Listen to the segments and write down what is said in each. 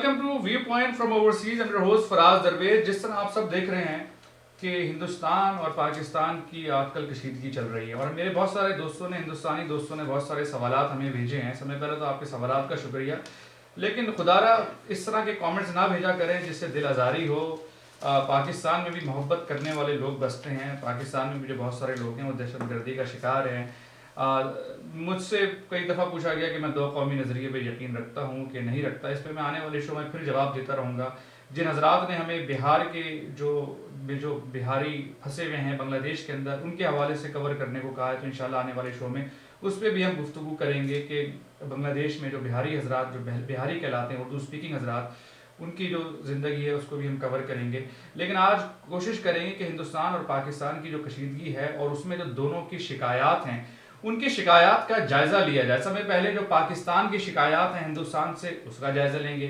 Welcome to view point from overseas. And host Faraz Darvesh. जिस तरह आप सब देख रहे हैं कि हिंदुस्तान और पाकिस्तान की आजकल कशीदगी चल रही है, और मेरे बहुत सारे दोस्तों ने, हिंदुस्तानी दोस्तों ने बहुत सारे सवालात हमें भेजे हैं। समय पहले तो आपके सवालात का शुक्रिया, लेकिन खुदारा इस तरह के कमेंट्स ना भेजा करें जिससे दिल आज़ारी हो। पाकिस्तान में भी मोहब्बत करने वाले लोग बसते हैं। पाकिस्तान में भी जो बहुत सारे लोग हैं वो दहशत गर्दी का शिकार हैं। मुझसे कई दफ़ा पूछा गया कि मैं दो कौमी नज़रिए पे यकीन रखता हूँ कि नहीं रखता। इस पर मैं आने वाले शो में फिर जवाब देता रहूँगा। जिन हजरात ने हमें बिहार के जो बिहारी फंसे हुए हैं बांग्लादेश के अंदर, उनके हवाले से कवर करने को कहा है, तो इंशाल्लाह आने वाले शो में उस पर भी हम गुफ्तगू करेंगे कि बांग्लादेश में जो बिहारी हजरात, जो बिहारी कहलाते हैं, उर्दू स्पीकिंग हजरात, उनकी जो ज़िंदगी है उसको भी हम कवर करेंगे। लेकिन आज कोशिश करेंगे कि हिंदुस्तान और पाकिस्तान की जो कशीदगी है और उसमें जो दोनों की शिकायत हैं, उनकी शिकायत का जायज़ा लिया जाए। समय पहले जो पाकिस्तान की शिकायत हैं हिंदुस्तान से, उसका जायज़ा लेंगे।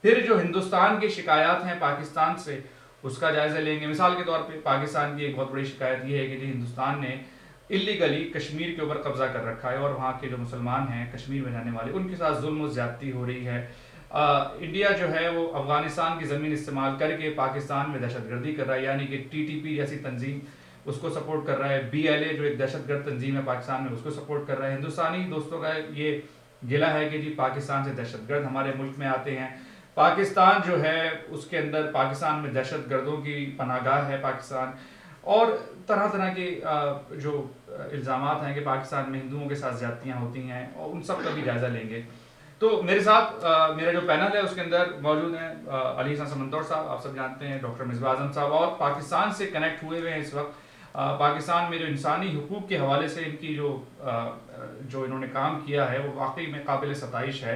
फिर जो हिंदुस्तान की शिकायत हैं पाकिस्तान से, उसका जायज़ा लेंगे। मिसाल के तौर पे पाकिस्तान की एक बहुत बड़ी शिकायत ये है कि जी हिंदुस्तान ने इलीगली कश्मीर के ऊपर कब्जा कर रखा है और वहाँ के जो मुसलमान हैं कश्मीर में रहने वाले, उनके साथ जुल्म और ज्यादती हो रही है। इंडिया जो है वो अफगानिस्तान की ज़मीन इस्तेमाल करके पाकिस्तान में दहशतगर्दी कर रहा है, यानी कि टीटीपी जैसी तंजीम उसको सपोर्ट कर रहा है। बीएलए जो एक दहशतगर्द तंजीम है पाकिस्तान में, उसको सपोर्ट कर रहा है। हिंदुस्तानी दोस्तों का ये गिला है कि जी पाकिस्तान से दहशतगर्द हमारे मुल्क में आते हैं। पाकिस्तान जो है उसके अंदर, पाकिस्तान में दहशतगर्दों की पनागाह है पाकिस्तान, और तरह तरह के जो इल्ज़ामात हैं कि पाकिस्तान में हिंदुओं के साथ ज़्यादतियाँ होती हैं, और उन सब का भी जायज़ा लेंगे। तो मेरे साथ मेरा जो पैनल है उसके अंदर मौजूद हैं अली हसन समंदौर साहब, आप सब जानते हैं, डॉक्टर मिसबा आजम साहब, और पाकिस्तान से कनेक्ट हुए हुए हैं इस वक्त। पाकिस्तान में जो इंसानी हुकूक के हवाले से इनकी जो इन्होंने काम किया है वो वाकई में काबिल सताइश है।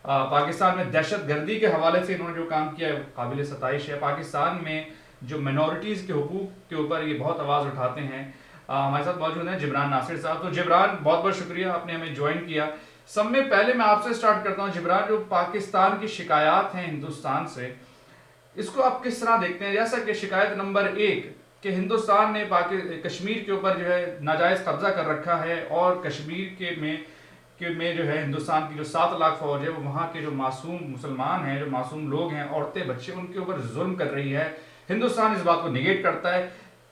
पाकिस्तान में दहशत गर्दी के हवाले से इन्होंने जो काम किया है वो काबिल सताइश है। पाकिस्तान में जो मिनॉरिटीज़ के हुकूक के ऊपर ये बहुत आवाज़ उठाते हैं। हमारे साथ मौजूद हैं जिब्रान नासिर साहब। तो जिब्रान, बहुत बहुत शुक्रिया, आपने हमें ज्वाइन किया। सब में पहले मैं आपसे स्टार्ट करता हूँ जिब्रान, जो पाकिस्तान की शिकायत हैं हिंदुस्तान से, इसको आप किस तरह देखते हैं? जैसा कि शिकायत नंबर एक कि हिंदुस्तान ने कश्मीर के ऊपर जो है नाजायज़ कब्जा कर रखा है, और कश्मीर में जो है हिंदुस्तान की जो 7 लाख फौज है वो वहाँ के जो मासूम मुसलमान हैं, जो मासूम लोग हैं, औरतें बच्चे, उनके ऊपर जुल्म कर रही है। हिंदुस्तान इस बात को निगेट करता है।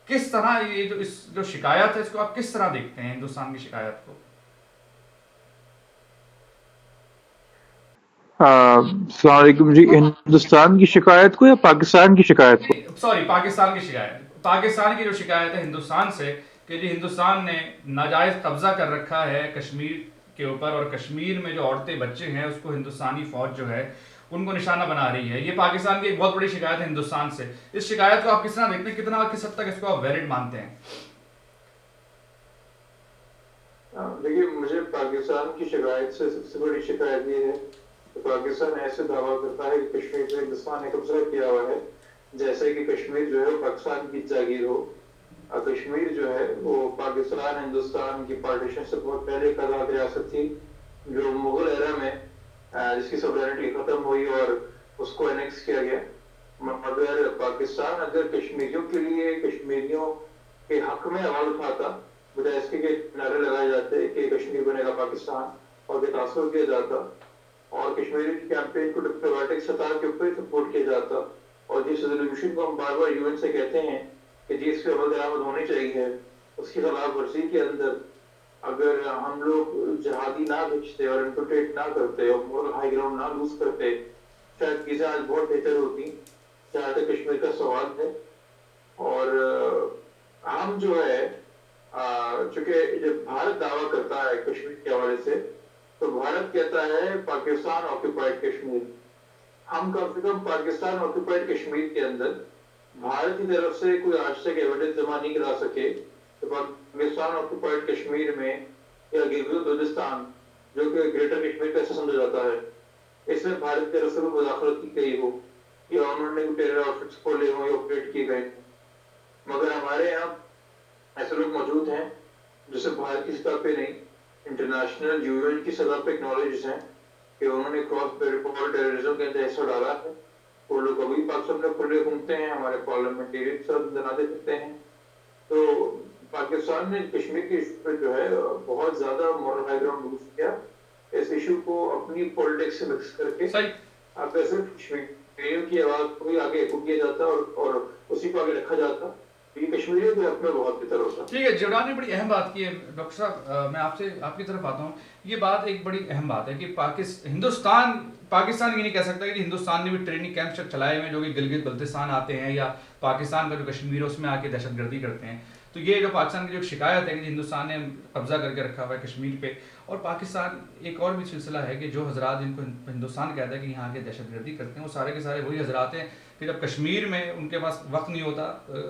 किस तरह ये जो शिकायत है, इसको आप किस तरह देखते हैं हिंदुस्तान की शिकायत को? अस्सलाम जी। हिंदुस्तान की शिकायत को या पाकिस्तान की शिकायत को? सॉरी, पाकिस्तान की शिकायत, पाकिस्तान की जो शिकायत है हिंदुस्तान से कि जी हिंदुस्तान ने नाजायज़ कब्जा कर रखा है कश्मीर के ऊपर, और कश्मीर में जो औरतें बच्चे हैं उसको हिंदुस्तानी फौज जो है उनको निशाना बना रही है। ये पाकिस्तान की एक बहुत बड़ी शिकायत है हिंदुस्तान से। इस शिकायत को आप किस तरह देखते हैं? कितना, किस हद तक इसको आप वैलिड मानते हैं? देखिए, मुझे पाकिस्तान की शिकायत से सबसे बड़ी शिकायत ये है कि पाकिस्तान ऐसे दावा करता है कि कश्मीर से हिंदुस्तान ने कब्जा किया हुआ है, जैसे कि कश्मीर जो है वो पाकिस्तान की जागीर हो। कश्मीर जो है वो पाकिस्तान हिंदुस्तान की पार्टीशन से बहुत पहले एक आजाद रियासत थी, जो मुगल एरा में जिसकी सॉवरेनिटी खत्म हुई और उसको एनेक्स किया गया। मगर पाकिस्तान अगर कश्मीरियों के लिए, कश्मीरियों के हक में आवाज उठाता, बजाय इसके के नारे लगाए जाते कि कश्मीर बनेगा पाकिस्तान और बेतासुर किया जाता, और कश्मीरी कैंपेन को डिप्लोमेटिक सतह के ऊपर सपोर्ट किया जाता, और जिस रेजोल्यूशन को हम बार बार यूएन से कहते हैं कि जिस पे अमल दरामद होनी चाहिए, उसकी खिलाफ वर्जी के अंदर अगर हम लोग जहादी ना भेजते और इन्फिल्ट्रेट ना करते और मोरल हाई ग्राउंड ना लूज करते, शायद चीजें आज बहुत बेहतर होती। जहाँ तक कश्मीर का सवाल है, और हम जो है चूंकि जब भारत दावा करता है कश्मीर के हवाले से, तो भारत कहता है पाकिस्तान ऑक्यूपाइड कश्मीर। हम कम से कम पाकिस्तान ऑक्यूपाइड कश्मीर के अंदर भारत की तरफ से कोई आज तक एविडेंस जमा नहीं करा सके तो पाकिस्तान ऑक्यूपाइड कश्मीर में, या गिलगित बल्तिस्तान जो कि ग्रेटर कश्मीर का हिस्सा समझा जाता है, इसमें भारत की तरफ से कोई मुदाखलत की गई हो, या उन्होंने कोई टेरर आउटफिट्स खोले हो या ऑपरेट किए गए। मगर हमारे यहाँ ऐसे लोग मौजूद हैं जो सिर्फ भारत की सतह पे नहीं, इंटरनेशनल यूएन की सतह पे एक्नॉलेज हैं कि उन्होंने क्रॉस बॉर्डर टेररिज्म के अंदर हिस्सा डाला है। वो लोग अभी पाकिस्तान में खुले घूमते हैं, हमारे पार्लियामेंटेरियन सब बनाते फिरते हैं। तो पाकिस्तान ने कश्मीर के इशू पे जो है बहुत ज्यादा मॉरल हाई ग्राउंड यूज किया, इस इशू को अपनी पॉलिटिक्स से मिक्स करके सही। अब वैसे कश्मीरियों की आवाज को भी आगे एको किया जाता और उसी को आगे रखा जाता, ये कश्मीरियों के हक में बहुत बेहतर होता। ठीक है, जिब्रान ने बड़ी अहम बात की है डॉक्टर साहब। मैं आपसे आपकी तरफ आता हूँ। ये बात एक बड़ी अहम बात है कि पाकिस्तान ये नहीं कह सकता कि हिंदुस्तान ने भी ट्रेनिंग कैंप चलाए हुए हैं जो कि गिलगित बल्तिस्तान आते हैं या पाकिस्तान का जो कश्मीर है उसमें आके दहशतगर्दी करते हैं। तो ये जो पाकिस्तान की जो शिकायत है कि हिंदुस्तान ने कब्जा करके रखा हुआ है कश्मीर पे, और पाकिस्तान एक और भी सिलसिला है कि जो हजरात जिनको हिंदुस्तान कहता है कि यहाँ के दहशतगर्दी करते हैं वो सारे के सारे वही हजरात हैं कि जब कश्मीर में उनके पास वक्त नहीं होता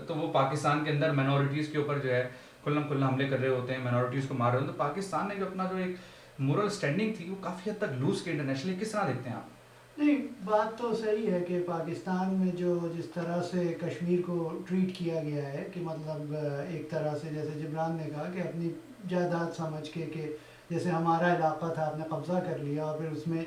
तो वो पाकिस्तान के अंदर माइनॉरिटीज़ के ऊपर जो है खुल्लम खुल्ला हमले कर रहे होते हैं, माइनॉरिटीज़ को मार रहे होते हैं। तो पाकिस्तान ने जो अपना जो एक मोरल स्टैंडिंग थी वो काफ़ी हद तक लूज की इंटरनेशनली। किस तरह देखते हैं आप? नहीं, बात तो सही है कि पाकिस्तान में जो जिस तरह से कश्मीर को ट्रीट किया गया है कि मतलब एक तरह से जैसे जिब्रान ने कहा कि अपनी जायदाद समझ के जैसे हमारा इलाका था आपने कब्जा कर लिया और फिर उसमें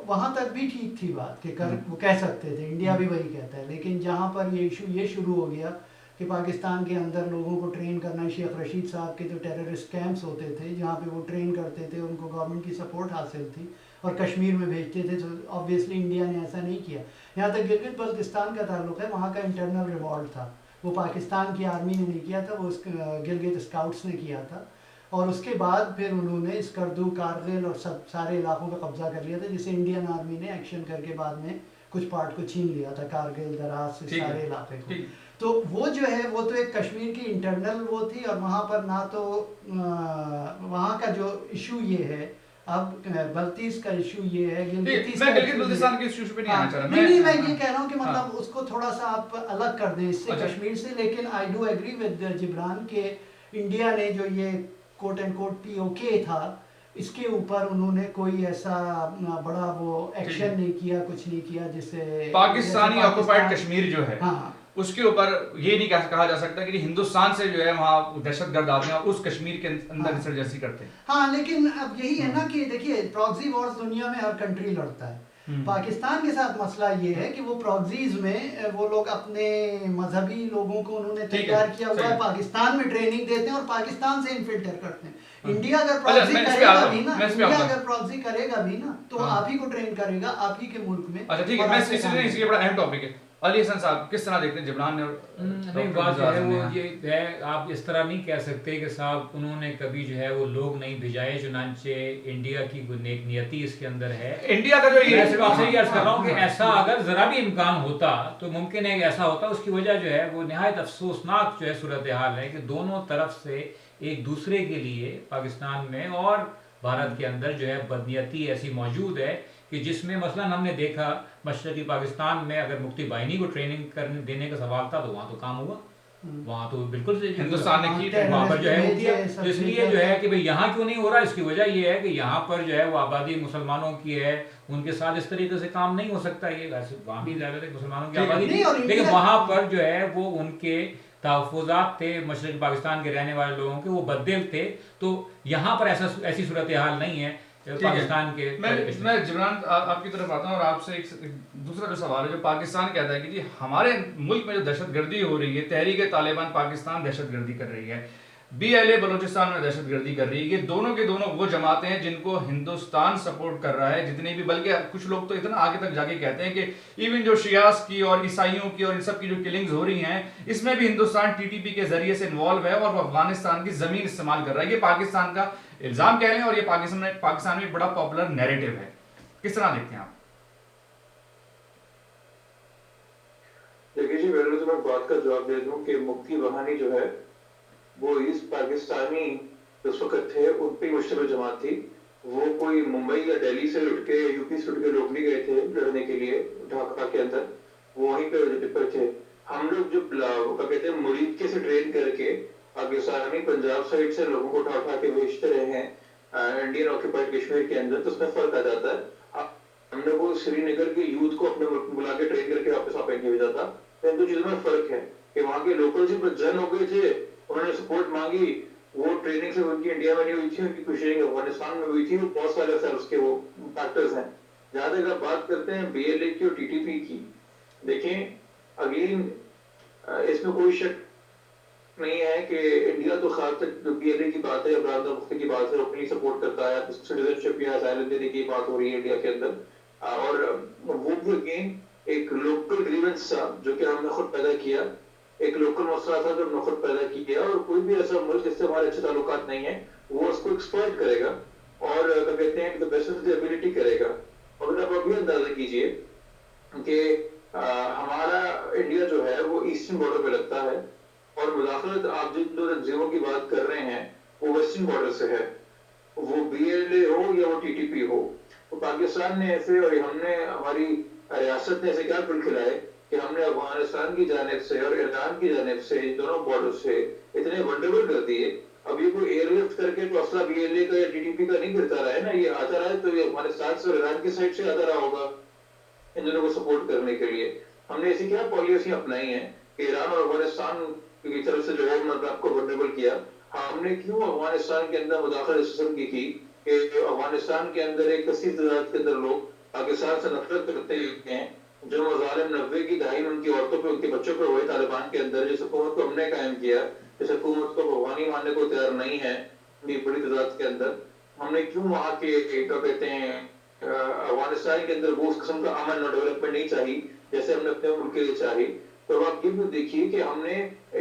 वहाँ तक भी ठीक थी बात कि कर वो कह सकते थे, इंडिया भी वही कहता है। लेकिन जहाँ पर ये इशू ये शुरू हो गया कि पाकिस्तान के अंदर लोगों को ट्रेन करना, शेख रशीद साहब के जो टेररिस्ट कैंप्स होते थे जहाँ पे वो ट्रेन करते थे, उनको गवर्नमेंट की सपोर्ट हासिल थी और कश्मीर में भेजते थे, तो ऑब्वियसली इंडिया ने ऐसा नहीं किया। यहाँ तक गिलगित बल्तिस्तान का ताल्लुक है, वहाँ का इंटरनल रिवॉल्ट था, वो पाकिस्तान की आर्मी ने नहीं किया था, वो गिलगित स्काउट्स ने किया था। और उसके बाद फिर उन्होंने स्कर्दू, कारगिल और सब सारे इलाकों पर कब्जा कर लिया था, जिसे इंडियन आर्मी ने एक्शन करके बाद में कुछ पार्ट को छीन लिया था, कारगिल, दराज से सारे इलाके को। तो वो जो है वो तो एक कश्मीर की इंटरनल वो थी, और वहाँ पर ना तो वहाँ का जो इशू ये है, अब बल्तीस का इशू ये है, मैं गिलगित बल्तिस्तान के इशू पे नहीं आना चाह रहा। नहीं, मैं ये कह रहा हूँ कि मतलब उसको थोड़ा सा आप अलग कर दें इससे, कश्मीर से। लेकिन I do agree with Jibran के इंडिया ने जो ये कोट एंड कोट पीओके था, इसके ऊपर उन्होंने कोई ऐसा बड़ा वो एक्शन नहीं किया, कुछ नहीं किया जिससे पाकिस्तानी ऑक्युपाइड कश्मीर जो है उसके ऊपर ये नहीं कहा जा सकता कि हिंदुस्तान से जो है वहाँ दहशतगर्द आते हैं और उस कश्मीर के अंदर इंसर्जेंसी करते हैं। हाँ, लेकिन अब यही है ना कि देखिए प्रॉक्सी वॉर्स दुनिया में हर कंट्री लड़ता है। पाकिस्तान के साथ मसला ये है कि वो प्रॉक्सीज में वो लोग अपने मजहबी लोगों को उन्होंने तैयार किया हुआ है, पाकिस्तान में ट्रेनिंग देते हैं और पाकिस्तान से इन्फिल्टर करते हैं। इंडिया अगर प्रॉक्सी करेगा भी ना, इंडिया अगर प्रॉक्सी करेगा भी ना तो आप ही को ट्रेन करेगा, आप ही के मुल्क में। अच्छा ठीक है, मैं इसलिए बड़ा अहम टॉपिक है। अली हसन साहब किस तरह देखते हैं जिब्रान ने? नहीं, बात जो है वो ये है, आप इस तरह नहीं कह सकते कि साहब उन्होंने कभी जो है वो लोग नहीं भिजाए, चुनांचे इंडिया की नेक नियति इसके अंदर है। इंडिया का जो ये सिर्फ आपसे ये अर्ज कर रहा हूँ कि ऐसा अगर जरा भी इम्कान होता तो मुमकिन है कि ऐसा होता। उसकी वजह जो है वो निहायत अफसोसनाक जो है सूरत हाल है कि दोनों तरफ से एक दूसरे के लिए पाकिस्तान में और भारत के अंदर जो है बदनीयती ऐसी मौजूद है कि जिसमें मसलन हमने देखा मशरकी पाकिस्तान में अगर मुफ्ती बाइनी को ट्रेनिंग करने देने का सवाल था तो वहाँ तो काम हुआ, वहाँ तो बिल्कुल हिंदुस्तान ने की, वहाँ पर जो है वो किया। तो इसलिए जो है कि भाई यहाँ क्यों नहीं हो रहा, इसकी वजह ये है कि यहाँ पर जो है वो आबादी मुसलमानों की है, उनके साथ इस तरीके से काम नहीं हो सकता। ये वहाँ भी ज्यादा मुसलमानों की आबादी थी, लेकिन वहाँ पर जो है वो उनके तहफ़्फ़ुज़ात थे मशरक़ी पाकिस्तान के रहने वाले लोगों के, वो बददिल थे। तो यहाँ पर ऐसी सूरत हाल नहीं है पाकिस्तान के। मैं जिब्रान आपकी तरफ आता हूँ और आपसे एक दूसरा जो सवाल है, जो पाकिस्तान कहता है कि जी हमारे मुल्क में जो दहशतगर्दी हो रही है, तहरीक तालिबान पाकिस्तान दहशतगर्दी कर रही है, BLA बलूचिस्तान में दहशतगर्दी कर रही है, ये दोनों के दोनों वो जमातें हैं जिनको हिंदुस्तान सपोर्ट कर रहा है। जितने भी, बल्कि कुछ लोग तो इतना आगे तक जाके कहते हैं कि इवन जो शियास की और ईसाइयों की और इन सब की जो किलिंग्स हो रही हैं, इसमें भी हिंदुस्तान TTP के जरिए से इन्वॉल्व है और वो अफगानिस्तान की जमीन इस्तेमाल कर रहा है। ये पाकिस्तान का इल्जाम कह लें और ये पाकिस्तान में एक बड़ा पॉपुलर नैरेटिव है। किस तरह देखते हैं आप? देखिए जी, पहले तो मैं बात का जवाब दे दूं कि मुफ्ती बहानी जो है वो इस पाकिस्तानी उस वक्त थे, उन पे मुश्तमिल जमात थी। वो कोई मुंबई या दिल्ली से लुट के यूपी से लुट के लोग नहीं गए थे लड़ने के लिए ढाका के अंदर, वो वहीं पे थे। हम लोग जो क्या कहते हैं मुरीद से ट्रेन करके पाकिस्तानी पंजाब साइड से लोगों को उठा के भेजते रहे हैं इंडियन ऑक्यूपाइड कश्मीर के अंदर, तो उसमें फर्क आ जाता है। हमने वो श्रीनगर के यूथ को अपने मुल्क में बुला के ट्रेन करके वापस आप भेजा था। इन दो चीजों में फर्क है कि वहाँ के लोकल जो जन हो गए थे, उन्होंने सपोर्ट मांगी, वो ट्रेनिंग से उनकी इंडिया में नहीं हुई थी, उनकी खुशी अफगानिस्तान में हुई थी। वो बहुत सारे सर उसके वो फैक्टर्स हैं। जहां तक आप बात करते हैं BLA की और TTP की, देखें अगेन इसमें कोई शक नहीं है कि इंडिया तो खास तक जो BLA की बात है, इमरान मुफ्ती की बात है, अपनी सपोर्ट करता है। सिटीजनशिप या असाइलम देने की बात हो रही है इंडिया के अंदर। और वो भी अगेन एक लोकल ग्रीवेंस था जो कि हमने खुद पैदा किया, एक लोकल मसला था जो हमने खुद पैदा किया, और कोई भी ऐसा मुल्क जिससे हमारे अच्छे ताल्लुकात नहीं है वो उसको एक्सप्लॉइट करेगा और क्या कहते हैं बेस्ट ऑफ द एबिलिटी करेगा। और आप अभी अंदाजा कीजिए कि हमारा इंडिया जो है वो ईस्टर्न बॉर्डर पे लगता है, और मुदाखलत आप जिन दो तंजीमों की बात कर रहे हैं वो वेस्टर्न बॉर्डर से है, वो BLA हो या वो TTP हो। तो पाकिस्तान ने ऐसे, और हमने, हमारी रियासत ने ऐसे क्या गुल खिलाए कि हमने अफगानिस्तान की जानिब से और ईरान की जानिब से, इन दोनों बॉर्डर से इतने वंडरबल कर दिए। अब ये कोई एयरलिफ्ट करके तो असला BLA का या TTP का नहीं गिरता रहा है ना, ये आता रहा है तो ये अफगानिस्तान से और ईरान की साइड से आता रहा होगा इन दोनों को सपोर्ट करने के लिए। हमने ऐसी क्या पॉलिसी अपनाई है कि ईरान और अफगानिस्तान की तरफ से जो है उन्होंने आपको वल्नरेबल किया। हमने क्यों अफगानिस्तान के अंदर मुदाखलत इस किस्म की कि अफगानिस्तान के अंदर एक कसीर तादाद के अंदर लोग पाकिस्तान से नफरत करते हैं, जो मज़ालिम 90 की दहाई में उनकी औरतों पे, उनके बच्चों पे हुए तालिबान के अंदर, जिस हुकूमत को हमने कायम किया, जिस हुकूमत को अफगानी मानने को तैयार नहीं है बड़ी तादाद के अंदर, हमने क्यों वहाँ के क्या कहते हैं अफगानिस्तान के अंदर वो उस किस्म का अमन और डेवलपमेंट नहीं चाहिए जैसे हमने अपने मुल्क के लिए चाहिए। तो आप ये भी देखिए कि हमने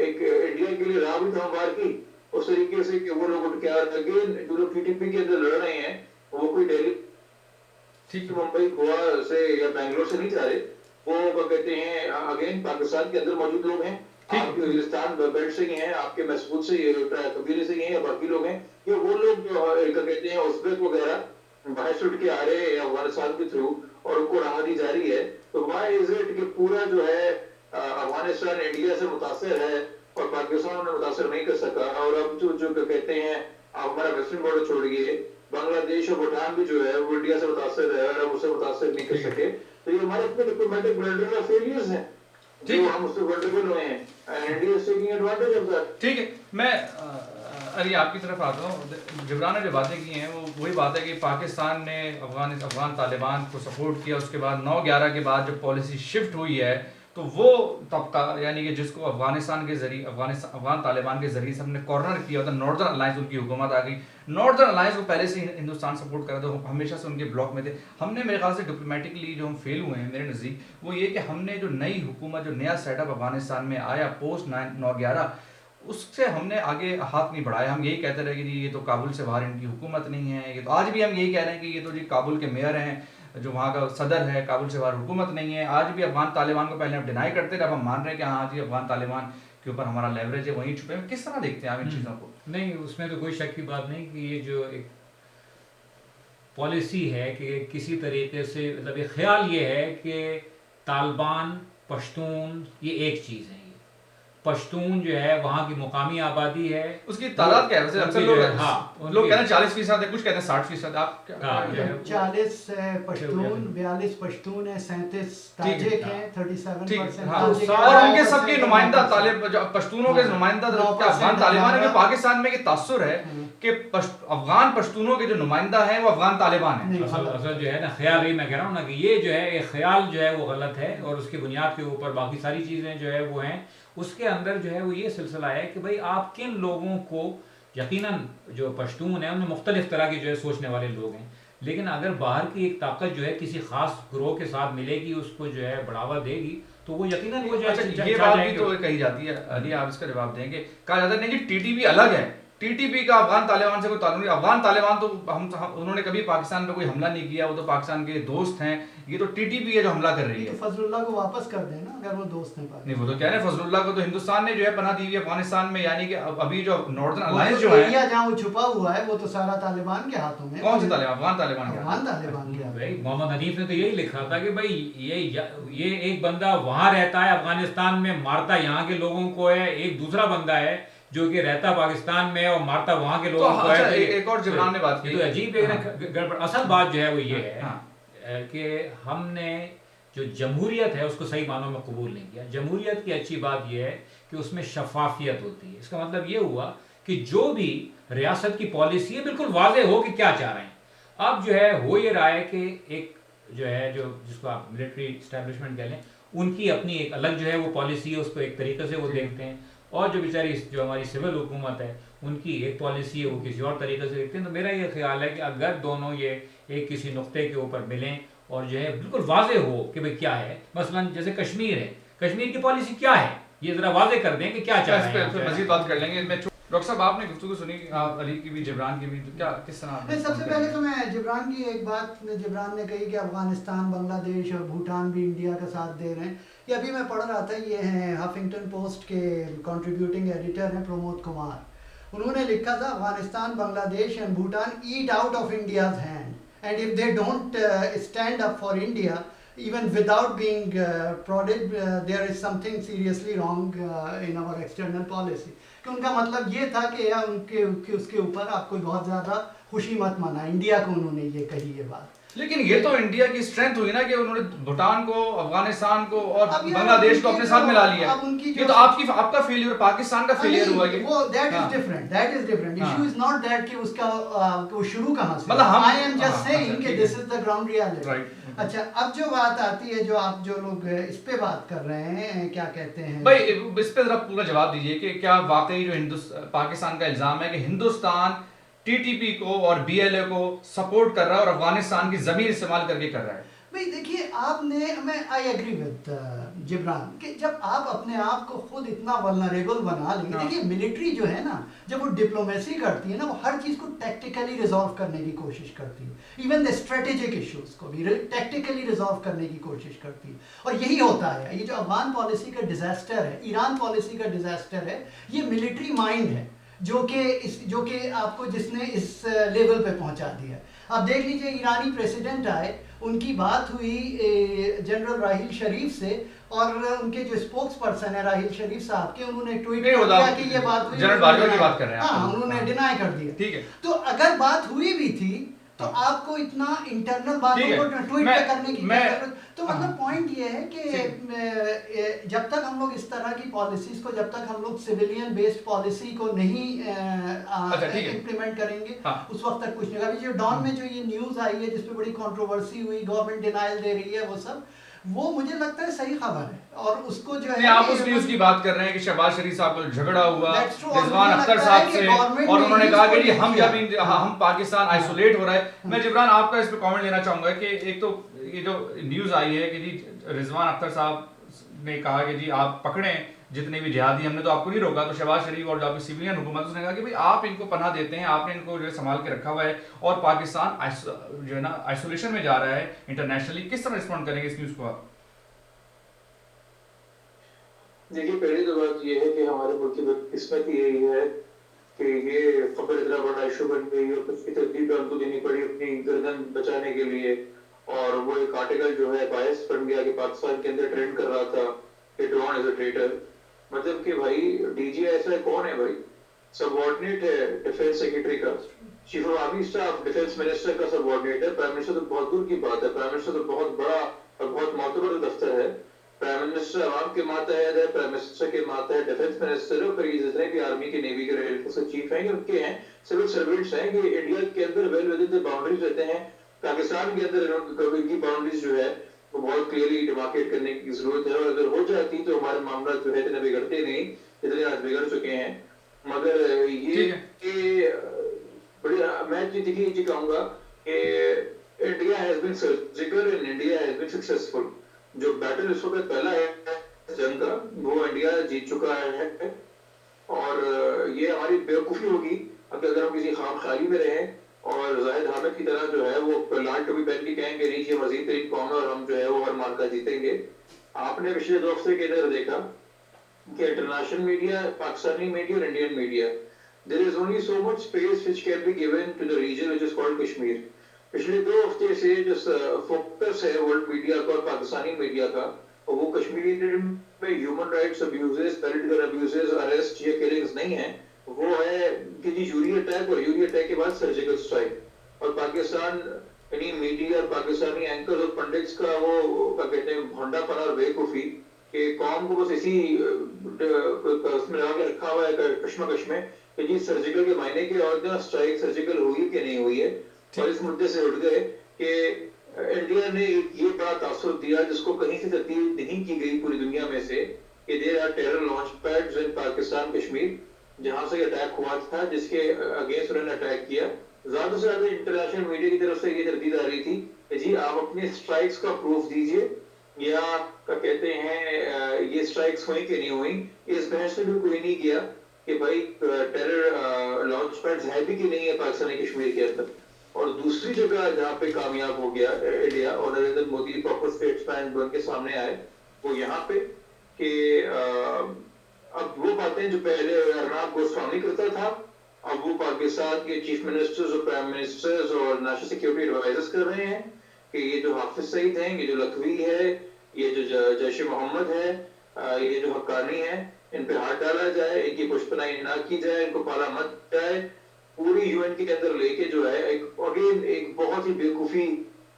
एक इंडिया के लिए राह भी तो हमवार की उस तरीके से कि वो लोग उठ के अगेन जो लोग TTP के अंदर लड़ रहे हैं वो कोई दिल्ली, ठीक है। मुंबई, गोवा से या बेंगलोर से नहीं जा रहे, वो क्या कहते हैं अगेन पाकिस्तान के अंदर मौजूद लोग हैं, आपके वजीरिस्तान बेल्ट से ही हैं, आपके महसूद से कबीले से ही हैं, या बाकी लोग हैं, ये वो लोग जो क्या कहते हैं उज़्बेक वगैरह बाहर से उठ के आ रहे हैं अफगानिस्तान के थ्रू और उनको राह दी जा रही है। तो व्हाई इज इट कि पूरा जो है अफगानिस्तान इंडिया से मुतासिर है और पाकिस्तान उन्हें मुतासिर नहीं कर सका, और अब जो कहते हैं हमारा वेस्टर्न बॉर्डर छोड़िए, बांग्लादेश और भूटान भी जो है वो इंडिया से मुतासिर है और अब उसे मुतासिर नहीं कर सके। तो ये हमारे अपने डिप्लोमेटिक ब्लंडर फेलियर्स हैं जो हम उससे वल्नरेबल हुए हैं, and India is taking advantage of that. ठीक है, मैं अरे आपकी तरफ आता हूँ। जिब्रान ने जो बातें की हैं वो वही बात है कि पाकिस्तान ने अफगान तालिबान को सपोर्ट किया, उसके बाद 9/11 के बाद जब पॉलिसी शिफ्ट हुई है तो वो तबका यानी कि जिसको अफगानिस्तान के जरिए अफगान तालिबान के जरिए से हमने कॉर्नर किया था, नॉर्दर्न अलायंस उनकी हुकूमत आ गई। नॉर्दर्न अलायंस को पहले से हिंदुस्तान सपोर्ट कर रहा था, हमेशा से उनके ब्लॉक में थे। हमने मेरे ख्याल से डिप्लोमेटिकली जो हम फेल हुए हैं मेरे नज़दीक वो ये कि हमने जो नई हुकूमत, जो नया सेटअप अफगानिस्तान में आया पोस्ट 9/11, उससे हमने आगे हाथ नहीं बढ़ाया। हम यही कहते रहे कि जी ये तो काबुल से बाहर इनकी हुकूमत नहीं है, ये तो आज भी हम यही कह रहे हैं कि ये तो जी काबुल के मेयर हैं, जो वहाँ का सदर है, काबुल से बाहर हुकूमत नहीं है। आज भी अफगान तालिबान को पहले हम डिनाई करते थे, अब हम मान रहे हैं कि हाँ जी अफगान तालिबान के ऊपर हमारा लेवरेज है, वहीं छुपे। किस तरह देखते हैं आप इन चीज़ों को? नहीं, उसमें तो कोई शक की बात नहीं कि ये जो एक पॉलिसी है कि किसी तरीके से, मतलब ये ख्याल ये है कि तालिबान पश्तून ये एक चीज़ है। पश्तून जो है वहाँ की मुकामी आबादी है, उसकी तादाद क्या है वैसे? अक्सर लोग लोग कहते हैं 40% है, कुछ कहते हैं 60%। आप 40 पश्तून, 42 पश्तून है, 37 ताजिक हैं, 37% और उनके सबके नुमाइंदा पश्तूनों के नुमाइंदा अफगान तालिबान है। पाकिस्तान में ये तासुर है कि अफगान पश्तूनों के जो नुमाइंदा हैं वो अफगान तालिबान है। असल जो है ना ख्याल, ही मैं कह रहा हूँ ना कि ये जो है एक ख्याल जो है वो गलत है, और उसकी बुनियाद के ऊपर बाकी सारी चीज़ें जो है वो हैं। उसके अंदर जो है वो ये सिलसिला है कि भाई आप किन लोगों को, यकीनन जो पश्तून है उनमें मुख्तलिफ तरह के जो है सोचने वाले लोग हैं, लेकिन अगर बाहर की एक ताकत जो है किसी खास ग्रोह के साथ मिलेगी, उसको जो है बढ़ावा देगी, तो वो यकीनन वो जो ये बात भी तो कही जाती है, अली आप इसका जवाब देंगे। कहा जाता है नहीं जी TTP अलग है, TTP का अफगान तालिबान से कोई ताल्लुक नहीं। अफगान तालिबान तो हम उन्होंने कभी पाकिस्तान पे कोई हमला नहीं किया, वो तो पाकिस्तान के दोस्त हैं। ये तो TTP है जो हमला कर रही है। तो फजलुल्लाह को वापस कर देना अगर वो दोस्त हैं। नहीं, वो तो कह रहे हैं फजलुल्लाह को तो हिंदुस्तान ने जो है पनाह दी हुई अफगानिस्तान में, यानी कि अभी जो नॉर्दर्न अलायंस जो है जहाँ वो छुपा हुआ है वो तो सारा तालिबान के हाथों में। कौन से तालिबान? अफगान तालिबान के भाई मोहम्मद हनीफ ने तो यही लिखा था कि भाई ये एक बंदा वहां रहता है अफगानिस्तान में, मारता यहाँ के लोगों को है, एक दूसरा बंदा है जो कि रहता पाकिस्तान में और मारता वहां के लोगों को है। एक और जिब्रान ने बात की तो अजीब गड़बड़। असल बात जो है वो ये है कि हमने जो जमहूरियत है उसको सही मानों में कबूल नहीं किया। जमहूरियत की अच्छी बात यह है कि उसमें शफाफियत होती है। इसका मतलब ये हुआ कि जो भी रियासत की पॉलिसी है बिल्कुल वाजे हो कि क्या चाह रहे हैं। अब जो है हो ये रहा है कि एक जो है जो जिसको आप मिलिट्री इस्टेब्लिशमेंट कह लें, उनकी अपनी एक अलग जो है वो पॉलिसी है, उसको एक तरीके से वो देखते हैं, और जो बेचारी जो हमारी सिविल हुकूमत है उनकी एक पॉलिसी है, वो किसी और तरीके से देखते हैं। तो मेरा ये ख्याल है कि अगर दोनों ये एक किसी नुक्ते के ऊपर मिलें और जो है बिल्कुल वाजे हो कि भाई क्या है। मसलन जैसे कश्मीर है, कश्मीर की पॉलिसी क्या है, ये जरा वाजे कर दें कि क्या चाह रहे हैं। मजीद बात कर लेंगे। डॉक्टर साहब, आपने गुफ्तगू सुनी अली की भी, जिब्रान की भी, तो क्या किस तरह नहीं, सबसे पहले तो मैं जिब्रान की एक बात, जिब्रान ने कही कि अफगानिस्तान, बांग्लादेश और भूटान भी इंडिया का साथ दे रहे हैं। ये अभी मैं पढ़ रहा था, ये हैं हफिंगटन पोस्ट के कंट्रीब्यूटिंग एडिटर हैं प्रमोद कुमार। उन्होंने लिखा था Afghanistan, Bangladesh and Bhutan eat out of India's hand and if they don't stand up for India even without being prodded, there is something seriously wrong in our external policy। कि उनका मतलब ये था कि या उनके उसके ऊपर आप कोई बहुत ज़्यादा खुशी मत मना, इंडिया को उन्होंने ये कही ये बात। लेकिन ये तो इंडिया की स्ट्रेंथ हुई ना कि उन्होंने भूटान को, अफगानिस्तान को और बांग्लादेश को अपने साथ मिला लिया। ये तो आपका फेलियर, पाकिस्तान का फेलियर हुआ कि वो that is different issue is not that कि उसका वो शुरू कहां से, मतलब आई एम जस्ट सेइंग कि this is the ground reality. अच्छा, अब जो बात आती है, जो आप जो लोग इस पे बात कर रहे हैं, क्या कहते हैं भाई, इस पे जरा पूरा जवाब दीजिए कि क्या वाकई जो पाकिस्तान का इल्जाम है कि हिंदुस्तान टीटीपी को और बीएलए को सपोर्ट कर रहा है और अफगानिस्तान की जमीन इस्तेमाल करके कर रहा है? भाई देखिए, मैं आई एग्री विद जिब्रान कि जब आप अपने आप को खुद इतना वल्नरेबल बना लेंगे, देखिए मिलिट्री जो है ना, जब वो डिप्लोमेसी करती है ना, वो हर चीज़ को टैक्टिकली रिजॉल्व करने की कोशिश करती है। इवन द स्ट्रेटेजिक इश्यूज को भी टैक्टिकली रिजॉल्व करने की कोशिश करती है। और यही होता है, ये जो अफगान पॉलिसी का डिजास्टर है, ईरान पॉलिसी का डिजास्टर है, ये मिलिट्री माइंड है जो कि आपको जिसने इस लेवल पे पहुंचा दिया। आप देख लीजिए, ईरानी प्रेसिडेंट आए, उनकी बात हुई जनरल राहील शरीफ से, और उनके जो स्पोक्स पर्सन है राहील शरीफ साहब के, उन्होंने ट्वीट किया कि ये बात हुई, जनरल बाजवा की बात कर रहे हैं। हाँ, उन्होंने डिनाई कर दिया। ठीक है, तो अगर बात हुई भी थी तो आपको इतना इंटरनल बातों को ट्वीट पे करने की जरूरत। तो मतलब पॉइंट ये है कि जब तक हम लोग इस तरह की पॉलिसीज को, जब तक हम लोग सिविलियन बेस्ड पॉलिसी को नहीं इम्प्लीमेंट करेंगे, उस वक्त तक कुछ नहीं होगा। अभी जो डॉन में जो ये न्यूज आई है जिसपे बड़ी कंट्रोवर्सी हुई, गवर्नमेंट डिनाइल दे रही है, वो सब, वो मुझे लगता है सही खबर है। और उसको जो है, आप उस न्यूज़ की बात कर रहे हैं कि शहबाज शरीफ साहब को झगड़ा हुआ रिजवान अख्तर साहब से, और उन्होंने कहा कि जी हम पाकिस्तान आइसोलेट हो रहा है। मैं जिब्रान आपका इस पे कमेंट लेना चाहूंगा कि एक तो ये जो न्यूज़ आई है कि जी रिजवान अख्तर साहब ने कहा कि जी आप पकड़ें जितने भी जिहादी, हमने तो आपको नहीं रोका। तो शहबाज शरीफ और जो आपकी सिविलियन हुकूमत, उसने कहा कि भाई आप इनको पनाह देते हैं, आपने इनको जो है संभाल के रखा हुआ है, और पाकिस्तान जो है ना आइसोलेशन में जा रहा है इंटरनेशनली। किस तरह रिस्पॉन्ड करेंगे इस न्यूज़ को आप? देखिए, पहली तो बात ये है कि हमारे मुल्क की किस्मत यही है कि ये खबर इतना बड़ा इशू बन गई और कुछ की तरतीब उनको देनी पड़ी अपनी गर्दन बचाने के लिए। और वो एक आर्टिकल जो है बायस बन गया कि पाकिस्तान के अंदर ट्रेंड कर रहा था कि ड्रोन इज अ ट्रेटर। मतलब कि भाई डीजीआईएसआई कौन है भाई? सबऑर्डिनेट है डिफेंस सेक्रेटरी का, chief of army staff defence minister का सबऑर्डिनेट है। प्राइम मिनिस्टर तो बहुत दूर की बात है, प्राइम मिनिस्टर तो बहुत बड़ा और बहुत मोतबर दफ्तर है। प्राइम मिनिस्टर आवाम के मातहत है, प्राइम मिनिस्टर के मातहत डिफेंस मिनिस्टर है, फिर ये जितने भी आर्मी के नेवी के रेल चीफ हैं, उनके हैं सिविल सर्वेंट्स हैं कि इंडिया के अंदर well with in the boundaries रहते हैं। पाकिस्तान के अंदर इनकी बाउंड्रीज जो है वो बहुत क्लियरली डिमार्केट करने की जरूरत है। और अगर हो जाती तो हमारे मामला जो है इतने बिगड़ते नहीं जितने आज बिगड़ चुके हैं। मगर ये बड़ी मैं देखिए कहूंगा कि India has been surgical and India has been successful. जो बैटल इस वक्त पहला है जंग का, वो इंडिया जीत चुका है। और ये हमारी बेवकूफ़ी होगी अगर हम किसी खाम ख्याली में रहें और जाहिद हामिद की तरह जो है वो लाल टोपी पहन के कहेंगे नहीं ये मजीद तरीन कौम है और हम जो है वो हर मार्का जीतेंगे। आपने पिछले 2 हफ्ते के अंदर देखा कि इंटरनेशनल मीडिया, पाकिस्तानी मीडिया और Indian media, there is only so much space which can be given to the region which is called Kashmir. पिछले 2 हफ्ते से जो फोकस है वर्ल्ड मीडिया का और पाकिस्तानी मीडिया का, वो कश्मीर में human rights abuses, political abuses, arrest या किलिंग्स नहीं है, वो है कि जी यूरी अटैक और यूरी अटैक के बाद सर्जिकल स्ट्राइक। और पाकिस्तान यानी मीडिया, पाकिस्तानी एंकर्स और पंडित्स का वो क्या कहते हैं भोंडापना और बेवकूफी कि कौम को बस इसी उसमें लगा के रखा हुआ है कश्मकश में कि जी सर्जिकल के मायने के और स्ट्राइक सर्जिकल हुई कि नहीं हुई है। और इस मुद्दे से उठ गए कि इंडिया ने ये बड़ा तासुर दिया जिसको कहीं से तरतीब नहीं की गई पूरी दुनिया में से कि there are terror launch pads in Pakistan Kashmir, जहां से अटैक हुआ था, जिसके अगेंस्ट उन्होंने अटैक किया ज्यादा से ज्यादा इंटरनेशनल मीडिया की तरफ से ये तरदीद आ रही थी कि जी आप अपने स्ट्राइक्स का प्रूफ दीजिए, या क्या कहते हैं ये स्ट्राइक्स हुई कि नहीं हुई। इस बहस में भी कोई नहीं किया कि भाई टेरर लॉन्च पैड्स है भी कि नहीं है पाकिस्तानी कश्मीर के अंदर। और दूसरी जगह जहाँ पे कामयाब हो गया इंडिया और नरेंद्र मोदी प्रॉपर स्टेट्समैन बन के सामने आए, वो यहाँ पे कि अब वो बातें जो पहले अर्नाब गोस्वामी करता था, अब वो पाकिस्तान के चीफ मिनिस्टर्स और प्राइम मिनिस्टर्स और नेशनल सिक्योरिटी एडवाइजर्स कर रहे हैं कि ये जो हाफिज सईद हैं, ये जो लखवी है, ये जो जैश मोहम्मद है, ये जो हक्कानी है, इन पे हाथ डाला जाए, इनकी पुष्पनाई ना की जाए, इनको पाला मत जाए। पूरी यूएन के अंदर लेके जो है एक अगेन एक बहुत ही बेवकूफी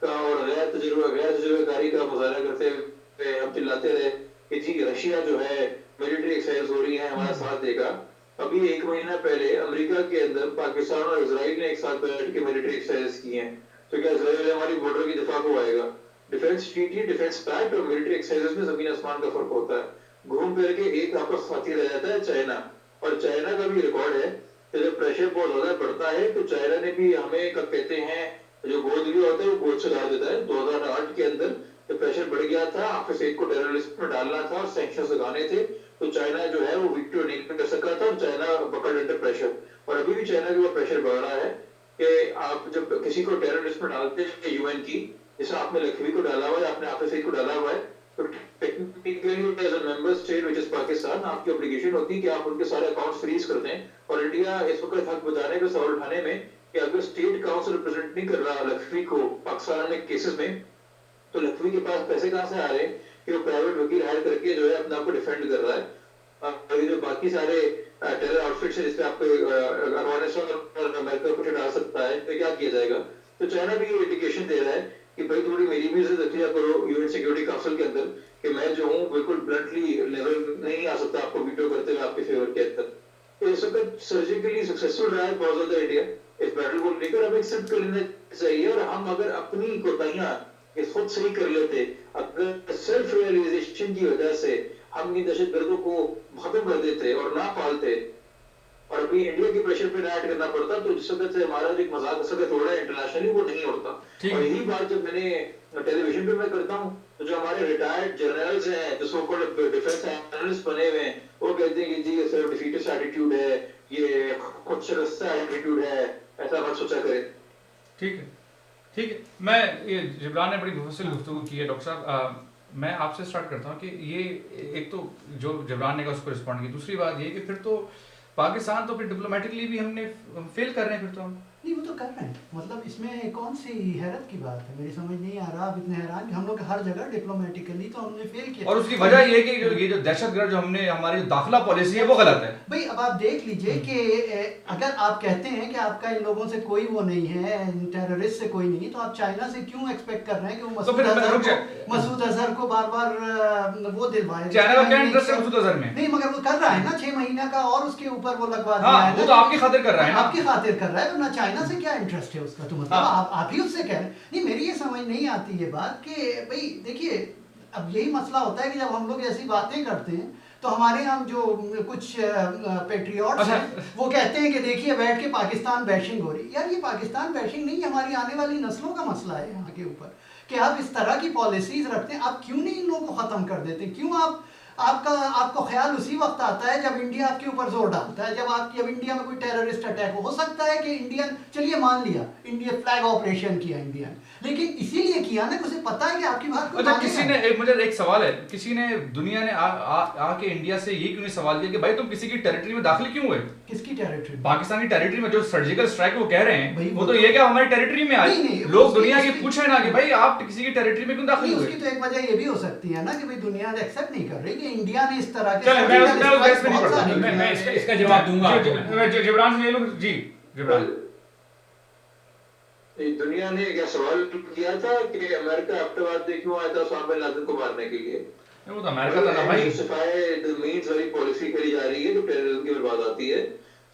का और गैर तजुर्बेकारी का मुजाहरा करते हुए हम चिल्लाते रहे कि जी रशिया जो है मिलिट्री एक्सरसाइज हो रही है, हमारा साथ देगा। अभी 1 महीना पहले अमेरिका के अंदर पाकिस्तान और इजराइल ने एक साथ बैठ के मिलिट्री एक्सरसाइज की है, तो क्या इजराइल हमारी बॉर्डर की दिफा को आएगा? डिफेंस ट्रीटी, डिफेंस पैक्ट और मिलिट्री एक्सरसाइज में जमीन आसमान का फर्क होता है। घूम फिर के एक आपस साथी रह जाता है चाइना, और चाइना का भी रिकॉर्ड है कि जब प्रेशर बहुत ज्यादा बढ़ता है तो चाइना ने भी हमें कब कहते हैं जो गोद लिया होता है वो गोद से डाल देता है। 2008 के अंदर जब प्रेशर बढ़ गया था, हाफिज सईद को टेरर लिस्ट में डालना था और सैंक्शंस लगाने थे, तो चाइना जो है वो वीटो नहीं कर सका था और चाइना पकड़ अंडर प्रेशर। और अभी भी चाइना के ऊपर प्रेशर बढ़ रहा है कि आप जब किसी को टेरर लिस्ट में डालते हैं यूएन की, जैसे आपने लखवी को डाला हुआ है, आपने हाफिज सईद को डाला हुआ है, तो technically as a member state which is Pakistan आपकी ऑब्लिगेशन होती है कि आप उनके सारे अकाउंट्स फ्रीज कर दें। और इंडिया इस वक्त हक बजाने का सवाल उठाने में कि अगर स्टेट काउंसिल रिप्रेजेंट नहीं कर रहा लखवी को पाकिस्तान में केसेस में, तो लखवी के पास पैसे कहां से आ रहे हैं कि वो प्राइवेट वकील हायर करके जो है अपने आप को डिफेंड कर रहा है। और ये जो बाकी सारे टेरर आउटफिट्स है जिसपे आपको अफगानिस्तान और अमेरिका को डाल सकता है, तो क्या किया जाएगा? तो चाइना भी इंडिकेशन दे रहा है कि भाई थोड़ी मेरी भी इज्जत रखिया करो यूएन सिक्योरिटी काउंसिल के अंदर, कि मैं जो हूँ बिल्कुल ब्लंटली लेवल नहीं आ सकता आपको वीटो करते हुए आपके फेवर के अंदर। तो इस वक्त सर्जिकली सक्सेसफुल रहा है बहुत ज्यादा इंडिया इस बैटल को लेकर। अब एक्सेप्ट कर लेना चाहिए, और हम अगर अपनी कोताहियां इस खुद सही कर लेते, अगर सेल्फ रियलाइजेशन की वजह से हम इन दहशतगर्दों को खत्म कर देते और ना पालते, और अभी इंडिया के प्रेशर पे ना ऐड करना पड़ता, तो जिस वक्त से हमारा जो एक मजाक इस वक्त हो रहा है इंटरनेशनली वो नहीं होता। और यही बात जब मैंने टेलीविजन पे मैं करता हूँ, तो जो हमारे रिटायर्ड जनरल्स हैं जो सो कॉल्ड डिफेंस एनालिस्ट बने हुए हैं, वो कहते हैं कि जी ये सेल्फ डिफीटिस्ट एटीट्यूड है, ये खुद शकस्ता एटीट्यूड है, ऐसा मत सोचा करें। ठीक है, ठीक है। मैं ये जिब्रान ने बड़ी मुफस्सिल गुफ्तगू की है डॉक्टर साहब। मैं आपसे स्टार्ट करता हूँ कि ये एक तो जो जिब्रान ने का उसको रिस्पॉन्ड किया, दूसरी बात ये कि फिर तो पाकिस्तान तो फिर डिप्लोमेटिकली भी हमने फेल कर रहे हैं फिर तो हम। नहीं, वो तो कर रहे हैं, मतलब इसमें कौन सी हैरत की बात है? मेरी समझ नहीं आ रहा। आप इतने हैरान कि हम लोग हर जगह डिप्लोमेटिकली तो हमने फेल किया, और उसकी वजह ये है कि ये जो दहशतगर्द जो हमने हमारी दाखिला पॉलिसी है वो गलत है। भाई अब आप देख लीजिए कि अगर आप कहते हैं कि आपका इन लोगों से कोई वो नहीं है, टेररिस्ट से कोई नहीं, तो आप चाइना से क्यों एक्सपेक्ट कर रहे हैं कि वो मसूद अजहर को बार बार वो दिलवाए? चाइना का क्या इंटरेस्ट है मसूद अजहर में? नहीं, मगर वो कर रहा है ना 6 महीना का, और उसके ऊपर वो लगवा दिया है। वो तो आपकी खातिर कर रहा है ना, आपकी खातिर कर रहा है, वरना चाइना से क्या इंटरेस्ट है उसका? तो मतलब आप ही उससे कह रहे हैं। नहीं, मेरी ये समझ नहीं आती ये बात कि भाई देखिए, अब यही मसला होता है कि जब हम लोग ऐसी बातें करते हैं तो हमारे यहाँ जो कुछ पेट्रियट्स हैं वो कहते हैं कि देखिए बैठ के पाकिस्तान बैशिंग हो रही है। यार ये पाकिस्तान बैशिंग नहीं, हमारी आने वाली नस्लों का मसला है यहाँ के ऊपर कि आप इस तरह की पॉलिसीज रखते हैं। आप क्यों नहीं इन लोगों को ख़त्म कर देते? क्यों आपको ख्याल उसी वक्त आता है जब इंडिया आपके ऊपर जोर डालता है, जब इंडिया में कोई टेररिस्ट अटैक हो सकता है कि इंडियन, चलिए मान लिया इंडिया फ्लैग ऑपरेशन किया इंडिया ने, लेकिन इसीलिए किया ना कि उसे पता है कि आपकी बात को अच्छा किसी ने मुझे एक सवाल है, किसी ने दुनिया ने आके इंडिया से ये क्यों नहीं सवाल किया कि भाई तुम किसी की टेरिटरी में दाखिल क्यों हुए? किसकी टेरिटरी? पाकिस्तान की टेरिटरी में जो सर्जिकल स्ट्राइक वो कह रहे हैं वो तो ये क्या हमारी टेरिटरी में आए? लोग दुनिया की पूछे ना कि भाई आप किसी की टेरिटरी में क्यों दाखिल हुए? उसकी तो एक वजह ये भी हो सकती है ना कि भाई दुनिया एक्सेप्ट नहीं कर रही कि इंडिया ने इस तरह के। चलो मैं उस बहस में नहीं पड़ता, मैं इसका जवाब दूंगा। जिब्रान से ले लो जी। जिब्रान, दुनिया ने क्या सवाल किया था कि अमेरिका हफ्तेवार क्यों आया था उसामा बिन लादेन को मारने के लिए? वो तो अमेरिका था ना भाई। जुस्टिफाइड मीन्स वाली पॉलिसी करी जा रही है जो टेररिज्म की बर्बाद आती है।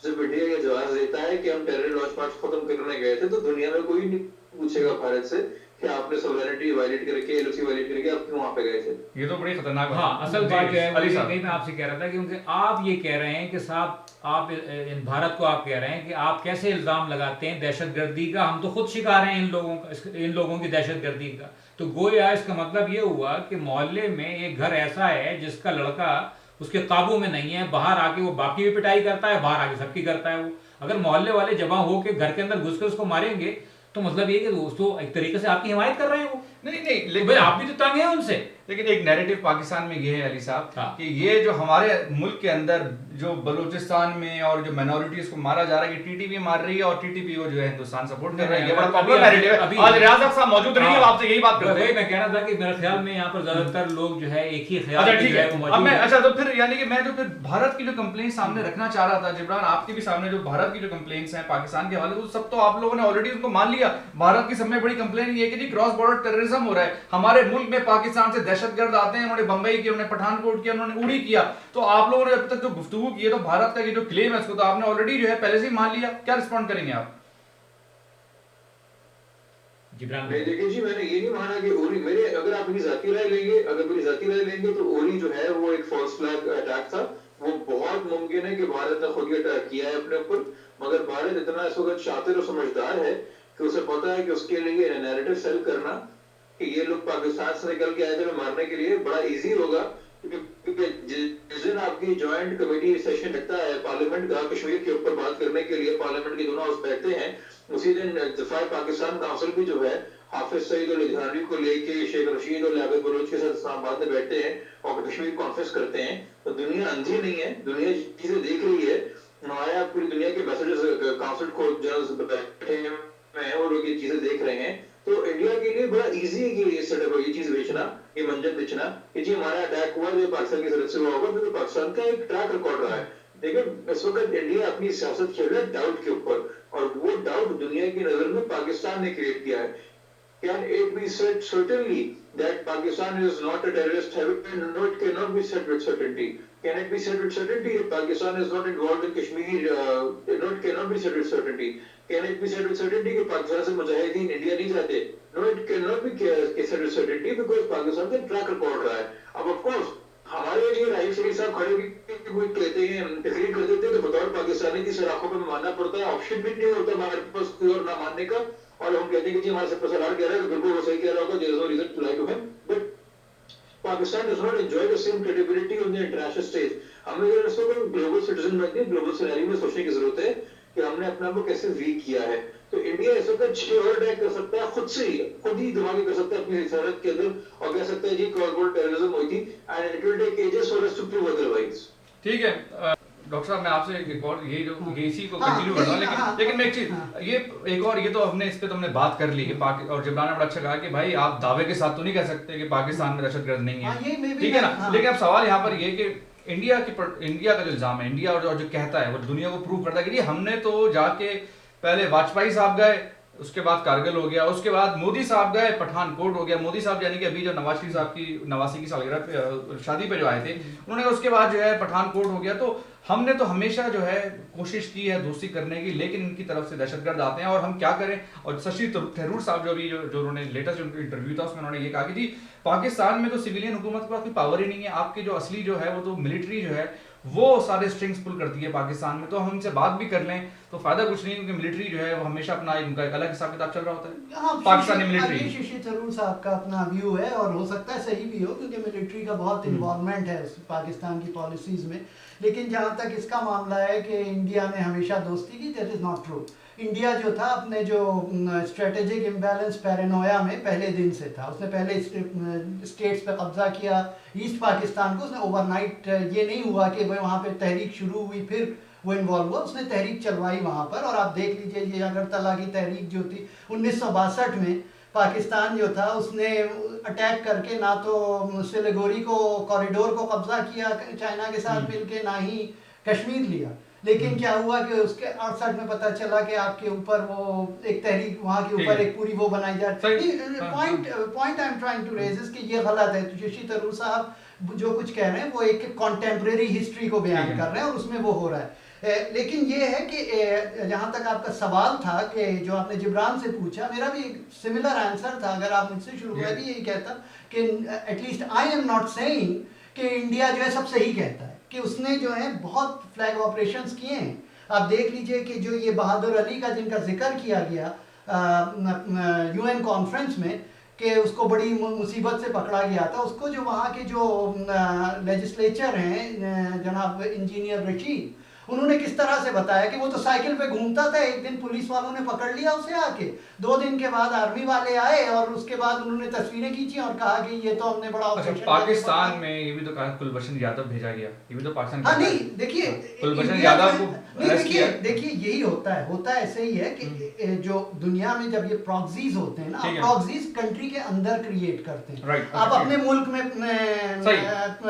जब इंडिया ये जवाब देता है कि हम टेरर लॉन्च पैड्स खत्म करने गए थे, तो दुनिया में कोई नहीं पूछेगा भारत से कि आपने सोवरेनिटी वायलेट करके, एलओसी वायलेट करके आप क्यों वहां पे गए थे? ये तो बड़ी खतरनाक बात हाँ, है। असल जी, बात जो है अली साहब। वही मैं आपसे कह रहा था, क्योंकि आप ये कह रहे हैं कि साहब आप इन भारत को आप कह रहे हैं कि आप कैसे इल्जाम लगाते हैं दहशतगर्दी का, हम तो खुद शिकार हैं इन लोगों का, इन लोगों की दहशतगर्दी का। तो गोया इसका मतलब ये हुआ कि मोहल्ले में एक घर ऐसा है जिसका लड़का उसके काबू में नहीं है, बाहर आके वो बाप की भी पिटाई करता है, बाहर आके सबकी करता है वो। अगर मोहल्ले वाले जमा होके घर के अंदर घुस के उसको मारेंगे तो मतलब ये कि दोस्तों एक तरीके से आपकी हिमायत कर रहे हैं वो। नहीं नहीं, तो लेकिन भाई आप भी तो तंग हैं उनसे। लेकिन एक नैरेटिव पाकिस्तान में ये है अली साहब हाँ। कि ये जो हमारे मुल्क के अंदर जो बलूचिस्तान में और जो माइनॉरिटीज को मारा जा रहा है, ये टीटीपी मार रही है और टीटीपी को जो है हिंदुस्तान सपोर्ट कर रहा है। ये बड़ा पॉपुलर नैरेटिव है। आज रियाज साहब मौजूद नहीं है, हाँ। आपसे यही बात करते वही हैं। मैं कह रहा था कि मेरे ख्याल में यहाँ पर ज्यादातर लोग जो है एक ही ख्याल अच्छा में ठीक जो है, वो अब मौजूद मैं हैं। अच्छा तो फिर यानी कि मैं जो फिर भारत की जो कंप्लेंट सामने रखना चाह रहा था जिब्रान, आपके भी सामने जो भारत की जो कंप्लेंट्स हैं पाकिस्तान के हवाले, वो सब तो आप लोगों ने ऑलरेडी उनको मान लिया। भारत की सबसे बड़ी कंप्लेंट ये है कि जी क्रॉस बॉर्डर टेररिज्म हो रहा है हमारे मुल्क में, पाकिस्तान से दहशतगर्द आते हैं, उन्होंने बंबई किया, उन्होंने पठानकोट किया, उन्होंने उड़ी किया। तो आप लोगों ने अब तक जो गुफ्तगू की है, तो भारत का ये जो क्लेम है उसको तो आपने ऑलरेडी जो है पहले से ही मान लिया। क्या रिस्पॉन्ड करेंगे आप? जिब्रान नहीं देखिए जी, मैंने ये नहीं माना कि उरी मेरे, अगर आप मेरी जाती राय लेंगे, अगर मेरी जाती राय लेंगे तो उरी जो है वो एक फॉल्स फ्लैग अटैक था। वो बहुत मुमकिन है कि भारत ने खुद ही अटैक किया है अपने ऊपर, मगर भारत इतना इस वक्त शातिर और समझदार है कि उसे पता है कि उसके लिए नैरेटिव सेल करना कि ये लोग पाकिस्तान से निकल के आए थे मारने के लिए बड़ा इजी होगा। क्योंकि जिस दिन आपकी ज्वाइंट कमेटी सेशन लगता है पार्लियामेंट का कश्मीर के ऊपर बात करने के लिए, पार्लियामेंट के दोनों हाउस बैठते हैं, उसी दिन दफा पाकिस्तान काउंसिल भी जो है हाफिज सईद और लुधियानवी को लेके शेख रशीद और लियाकत बलोच के साथ इस्लामाबाद में बैठते हैं और कश्मीर कॉन्फ्रेंस करते हैं। तो दुनिया अंधी नहीं है, दुनिया चीजें देख रही है। नुमाया पूरी दुनिया के मैसेजेस काउंसिल को जनरल बैठे हैं और लोग ये चीजें देख रहे हैं। तो इंडिया के लिए बड़ा इजी है कि ये सेटअप, ये चीज बेचना, ये मंजर बेचना कि जी हमारा अटैक हुआ जो पाकिस्तान की तरफ से हुआ होगा, क्योंकि पाकिस्तान का एक ट्रैक रिकॉर्ड रहा है। देखिए इस वक्त इंडिया अपनी सियासत खेल रहा है डाउट के ऊपर, और वो डाउट दुनिया की नजर में पाकिस्तान ने क्रिएट किया है। Can it be said certainly that Pakistan is not a terrorist haven? No, it cannot be said with certainty. Can it be said with certainty that Pakistan is not involved in Kashmir? No, it cannot be said with certainty. Can it be said with certainty कि पाकिस्तान से Mujahideen India नहीं जाते? No, it cannot be said with certainty because Pakistan का track record रहा है। अब of course हमारे लिए राहील शरीफ साहब खड़े भी कोई कहते हैं, तकरीर कर देते हैं, तो बतौर पाकिस्तानी की सराखों पे मानना पड़ता है, ऑप्शन भी नहीं होता हमारे पास कोई और ना मानने का। और हम कहते हैं कि जी हमारे सब सलार कह रहा है तो बिल्कुल वो सही कह रहा होगा, there is no reason to lie to him, but Pakistan does not enjoy the same credibility on the international stage. हमें अगर इसको ग्लोबल सिटीजन बनते हैं, ग्लोबल सिनेरियो में सोचने की जरूरत है कि हमने अपने आप को कैसे वीक किया है। तो इंडिया इस वक्त 6 और अटैक कर सकता है खुद से ही, खुद ही दिमागी कर सकता है अपनी सरहद के अंदर, और कह सकता है जी क्रॉस बॉर्डर टेररिज्म हुई थी and it will take ages for us to prove otherwise. ठीक है डॉक्टर साहब, मैं आपसे एक और ये जो हाँ। ये इसी को हाँ, कंटिन्यू करना, नहीं, लेकिन हाँ, लेकिन मैं एक चीज हाँ। ये एक और ये तो हमने इस पे तो हमने बात कर ली कि और जिब्रान ने बड़ा अच्छा कहा कि भाई आप दावे के साथ तो नहीं कह सकते कि पाकिस्तान में दहशतगर्द नहीं हाँ, ये है, मैं भी ठीक है ना। हाँ। लेकिन अब सवाल यहाँ पर ये कि इंडिया का जो इल्जाम है, इंडिया और जो कहता है वो दुनिया को प्रूव करता है कि जी हमने तो जाके पहले वाजपेयी साहब गए, उसके बाद कारगिल हो गया, उसके बाद मोदी साहब गए, पठानकोट हो गया। मोदी साहब यानी कि अभी जो नवाज शरीफ साहब की 89 की सालगिरह पे शादी पे जो आए थे, उन्होंने उसके बाद जो है पठानकोट हो गया। तो हमने तो हमेशा जो है कोशिश की है दोस्ती करने की, लेकिन इनकी तरफ से दहशतगर्द आते हैं और हम क्या करें। और शशि थरूर साहब जो अभी जो उन्होंने लेटेस्ट इंटरव्यू था उसमें उन्होंने ये कहा कि जी पाकिस्तान में तो सिविलियन हुकूमत के पास कोई पावर ही नहीं है, आपके जो असली जो है वो तो मिलिट्री जो है वो सारे स्ट्रिंग्स पुल करती है पाकिस्तान में। तो हम इनसे बात भी कर लें तो फायदा कुछ नहीं, क्योंकि मिलिट्री जो है वो हमेशा अपना उनका एक अलग हिसाब किताब चल रहा होता है। हाँ, पाकिस्तानी मिलिट्री शशि थरूर साहब का अपना व्यू है और हो सकता है सही भी हो, क्योंकि मिलिट्री का बहुत इन्वॉल्वमेंट है पाकिस्तान की पॉलिसीज में। लेकिन जहाँ तक इसका मामला है कि इंडिया ने हमेशा दोस्ती की, that is not true. India जो था अपने जो स्ट्रेटेजिक इम्बैलेंस पैरानोया में पहले दिन से था। उसने पहले स्टेट्स पे कब्जा किया, ईस्ट पाकिस्तान को उसने ओवरनाइट, ये नहीं हुआ कि भाई वहाँ पे तहरीक शुरू हुई फिर वो इन्वॉल्व हुआ, उसने तहरीक चलवाई वहाँ पर। और आप देख लीजिए ये अगरतला की तहरीक जो थी 1962 में, पाकिस्तान जो था उसने अटैक करके ना तो सिलीगुड़ी को कॉरिडोर को कब्जा किया चाइना के साथ मिलके, ना ही कश्मीर लिया। लेकिन क्या हुआ कि उसके 68 में पता चला कि आपके ऊपर वो एक तहरीक वहाँ के ऊपर एक पूरी वो बनाई जा रही है। Point I am trying to raise is कि ये गलत है। तो शशि थरूर साहब जो कुछ कह रहे हैं वो एक कॉन्टेम्परेरी हिस्ट्री को बयान कर रहे हैं और उसमें वो हो रहा है। लेकिन ये है कि जहाँ तक आपका सवाल था कि जो आपने जिब्रान से पूछा, मेरा भी सिमिलर आंसर था। अगर आप मुझसे शुरू मैं भी यही कहता कि at least I am not saying कि इंडिया जो है सब सही कहता है, कि उसने जो है बहुत फ्लैग ऑपरेशंस किए हैं। आप देख लीजिए कि जो ये बहादुर अली का जिनका जिक्र किया गया UN कॉन्फ्रेंस में, कि उसको बड़ी मुसीबत से पकड़ा गया था, उसको जो वहाँ के जो लेजिस्लेचर हैं जनाब इंजीनियर रशीद, उन्होंने किस तरह से बताया कि वो तो साइकिल पे घूमता था, एक दिन पुलिस वालों ने पकड़ लिया उसे आके, 2 दिन के बाद आर्मी वाले आए और उसके बाद उन्होंने तस्वीरें खींची और कहा कि ये तो हमने बड़ा अच्छा, ऑपरेशन पाकिस्तान में ये भी तो कहा कुलभूषण यादव भेजा गया, ये भी तो पाकिस्तान हाँ कहता है। नहीं देखिए कुलभूषण इंडिया यादव जो को है- नहीं अरेस्ट देखिए किया। देखिए यही होता है ऐसे ही है कि जो दुनिया में जब ये प्रॉक्सीज होते हैं ना, ठीक है। प्रॉक्सीज कंट्री के अंदर क्रिएट करते हैं। राइट, आप ओके, अपने मुल्क में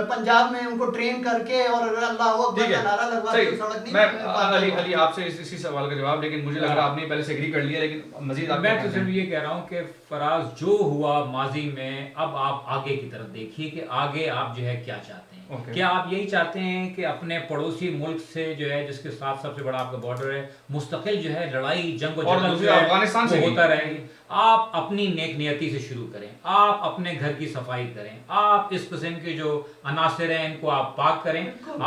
पंजाब में उनको ट्रेन करके और अल्लाह अकबर ठीक का नारा है, लगवा सही। के सड़क नहीं मैं पार अली करवा। अली आपसे इसी सवाल का जवाब, लेकिन मुझे लग रहा है आपने पहले से एग्री कर लिया, लेकिन मजीद आप मैं क्या तो कहते सिर्फ हैं? ये कह रहा हूँ कि फराज जो हुआ माजी में, अब आप आगे की तरफ देखिए कि आगे आप जो है क्या चाहते हैं। ओके। क्या आप यही चाहते हैं कि अपने पड़ोसी मुल्क से जो है, जिसके साथ सबसे बड़ा आपका बॉर्डर है, मुस्तकिल जो है लड़ाई जंग और जदल दूसरी जो है अफगानिस्तान वो से भी। होता रहेगी? आप अपनी नेक नियति से शुरू करें, आप अपने घर की सफाई करें, आप इस किस्म के जो अनासर हैं इनको आप पाक करें।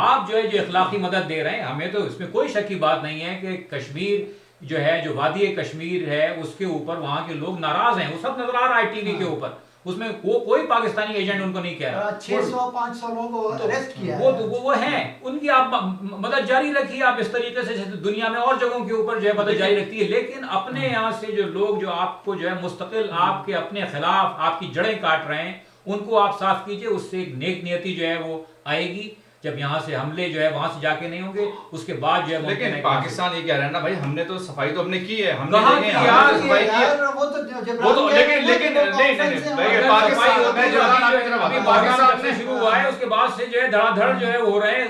आप जो है जो इखलाकी मदद दे रहे हैं, हमें तो इसमें कोई शक की बात नहीं है कि कश्मीर जो है, जो वादी कश्मीर है, उसके ऊपर वहां के लोग नाराज हैं, वो सब नजर आ रहा है टीवी के ऊपर। उसमें वो कोई पाकिस्तानी एजेंट उनको नहीं कह रहा। 600-500 लोगों को अरेस्ट किया वो है। वो हैं उनकी, आप मदद जारी रखिए, आप इस तरीके से जैसे दुनिया में और जगहों के ऊपर जो है मदद जारी रखती है, लेकिन अपने यहाँ से जो लोग जो आपको जो है मुस्तकिल आपके अपने खिलाफ आपकी जड़ें काट रहे हैं, उनको आप साफ कीजिए। उससे एक नेक नियति जो है वो आएगी। जब यहाँ से हमले जो है वहां से जाके नहीं होंगे, उसके बाद जो है मुमकिन लेकिन है कि वहाँ से- पाकिस्तान ये कह रहा है ना भाई, हमने तो सफाई तो हमने की है, हमने कहाँ देखे हैं, की हमने यार, तो सफाई की है। यार वो तो वो तो लेकिन नहीं भाई, अगर पाकिस्तान सफाई होती में है, जो है ना, अभी अभी अभी पाकिस्तान पाकिस्तान में से शुरू हुआ है, उसके बाद से जो है धड़ाधड़ जो है हो रहे हैं,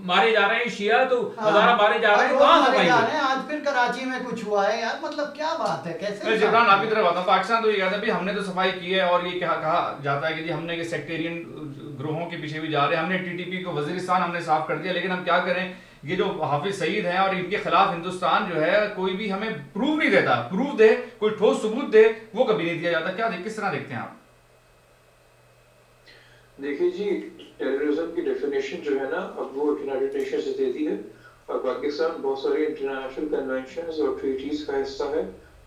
मारे जा रहे हैं शिया, तो हजारा मारे जा रहे हैं। कहाँ सफाई हुई? आज फिर कराची में कुछ हुआ है यार, मतलब क्या बात है, कैसे जिब्रान आपकी तरफ आता हूँ। पाकिस्तान तो ये कहता है भाई हमने तो सफाई की है, और ये कहा जाता है कि जी हमने ये सेक्टेरियन ग्रोहों के पीछे भी जा रहे हैं, हमने TTP को वजीरिस्तान हमने साफ कर दिया, लेकिन हम क्या करें, ये जो हाफिज सईद हैं और इनके खिलाफ हिंदुस्तान जो है कोई भी हमें प्रूफ नहीं देता, प्रूफ दे, कोई ठोस सबूत दे, वो कभी नहीं दिया जाता। क्या किस तरह देखते हैं आप? देखिए जी, टेररिज्म की डेफिनेशन जो है ना, अब वो यूनाइटेड नेशन से देती है, और पाकिस्तान बहुत सारे इंटरनेशनल कन्वेंशंस और ट्रीटीज का हिस्सा है।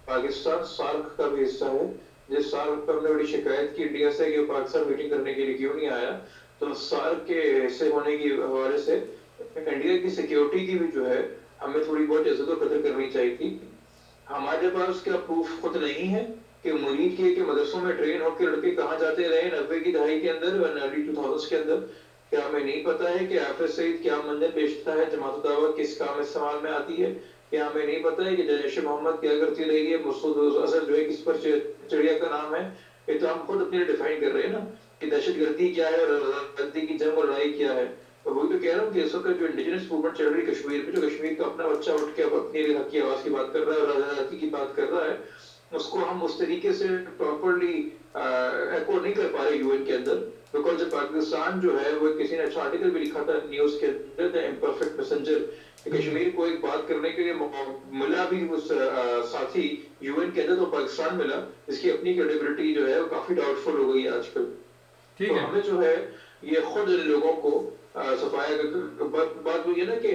पाकिस्तान सार्क का भी हिस्सा है। जिस सार्क पर हमने बड़ी शिकायत की इंडिया से कि पाकिस्तान मीटिंग करने के लिए क्यों नहीं आया, तो सार्क के हिस्से होने की हवाले से इंडिया की सिक्योरिटी की भी जो है हमें थोड़ी बहुत इज्जत और कदर करनी चाहिए थी। हमारे पास क्या प्रूफ खुद नहीं है कि मुरीद के मदरसों में ट्रेन होकर लड़के कहाँ जाते रहे 90 की दहाई के अंदर, अर्ली 2000s के अंदर। क्या हमें नहीं पता है कि हाफिज सईद क्या मंजर बेचता है, जमात दावा किस काम इस्तेमाल में आती है? क्या हमें नहीं पता है कि जैश मोहम्मद क्या करती रही है, मसूद अजहर जो है किस पर चिड़िया का नाम है? ये तो हम खुद अपने डिफाइन कर रहे हैं ना कि दहशतगर्दी क्या है और आजादी की जंग और लड़ाई क्या है। तो वही तो कह रहा हूँ कि इस वक्त जो इंडिजिनस मूवमेंट चल रही है कश्मीर में, जो कश्मीर का अपना बच्चा उठ के अपनी हक की आवाज की बात कर रहा है और आजादी की बात कर रहा है, उसको हम उस तरीके से प्रॉपरली एको नहीं कर पा रहे यूएन के अंदर। बिकॉज पाकिस्तान जो है वो, किसी ने अच्छा आर्टिकल भी लिखा था न्यूज के अंदर, द इम्परफेक्ट मैसेंजर, कश्मीर को एक बात करने के लिए मिला भी उस साथी यूएन के अंदर, तो पाकिस्तान मिला, जिसकी अपनी क्रेडिबिलिटी जो है वो काफी डाउटफुल हो गई है आजकल। ठीक तो है, हमें जो है ये खुद इन लोगों को सफाया बात हुई है ना कि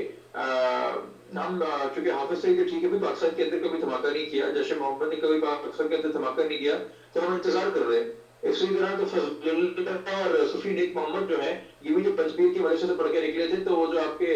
हम चूंकि हाफिज सईद ठीक है भी पाकिस्तान के अंदर कभी धमाका नहीं किया, जैश मोहम्मद ने कभी पाकिस्तान के अंदर धमाका नहीं किया, तो हम इंतजार कर रहे हैं। इसी तरह तो फजलुल्लाह और सुफी नेक मोहम्मद जो है, ये भी जो पंजबीर की वजह से तो पढ़ के निकले थे, तो वो जो आपके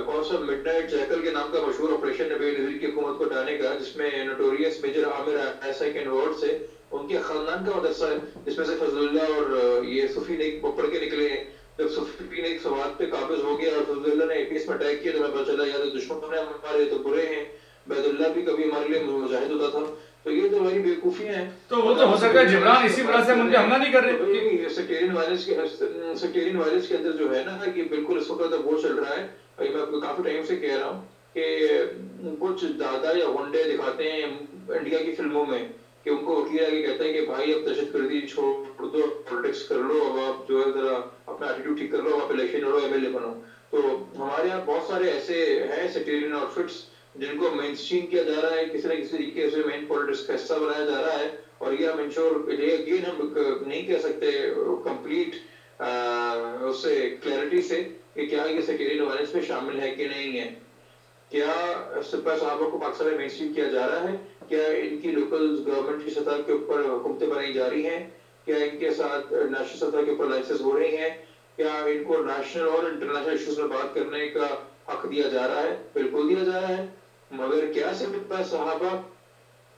कौन सा मिडनाइट जैकल के नाम का मशहूर ऑपरेशन है बेनजीर की हुकूमत को हटाने का, जिसमें नोटोरियस मेजर आमिर ऐसा के वर्ड से उनके खानदान का मदरसा है, जिसमें से फजलुल्लाह और ये सुफी नेक पढ़ के निकले हैं। जब सुफी नेक सवाद पे काबिज हो गया और फजलुल्लाह ने एपीएस में अटैक किया, तो मैं पता चला यार दुश्मन है हमारे तो बुरे हैं, बैदुल्लाह भी कभी हमारे लिए मुजाहिद होता था। तो ये तो हमारी बेवकूफियां हैं। तो वो तो हो सकता है जिब्रान इसी वजह से हम उन पे हमला नहीं कर रहे। सेक्टेरियन वायलेंस के अंदर जो है ना कि बिल्कुल इस वक्त वो चल रहा है, मैं आपको काफी टाइम से कह रहा हूँ कि कुछ दादा या गुंडे दिखाते हैं इंडिया की फिल्मों में कि उनको वकील आगे कहता है कि भाई अब दहशतगर्दी छोड़ दो, पॉलिटिक्स कर लो, अब आप जो है जरा अपना एटीट्यूड ठीक कर लो, आप इलेक्शन लड़ो, एमएलए बनो। तो हमारे यहाँ बहुत सारे ऐसे हैं सेक्टेरियन आउटफिट्स जिनको मेन स्ट्रीम किया जा रहा है, किसी न किसी तरीके से मेन पॉलिटिक्स का हिस्सा बनाया जा रहा है। और ये हम इंश्योर, ये अगेन हम नहीं कह सकते कंप्लीट उससे क्लैरिटी से कि क्या ये सेक्टेरियन वायलेंस में शामिल है कि नहीं है। क्या सिपा साहबों को पाकिस्तान में मेनस्ट्रीम किया जा रहा है? क्या इनकी लोकल गवर्नमेंट की सतह के ऊपर हुकूमतें बनाई जा रही हैं? क्या इनके साथ नेशनल सतह के ऊपर लाइसेंस हो रही हैं? क्या इनको नेशनल और इंटरनेशनल इश्यूज में बात करने का हक दिया जा रहा है? बिल्कुल दिया जा रहा है। मगर क्या सिपा साहबा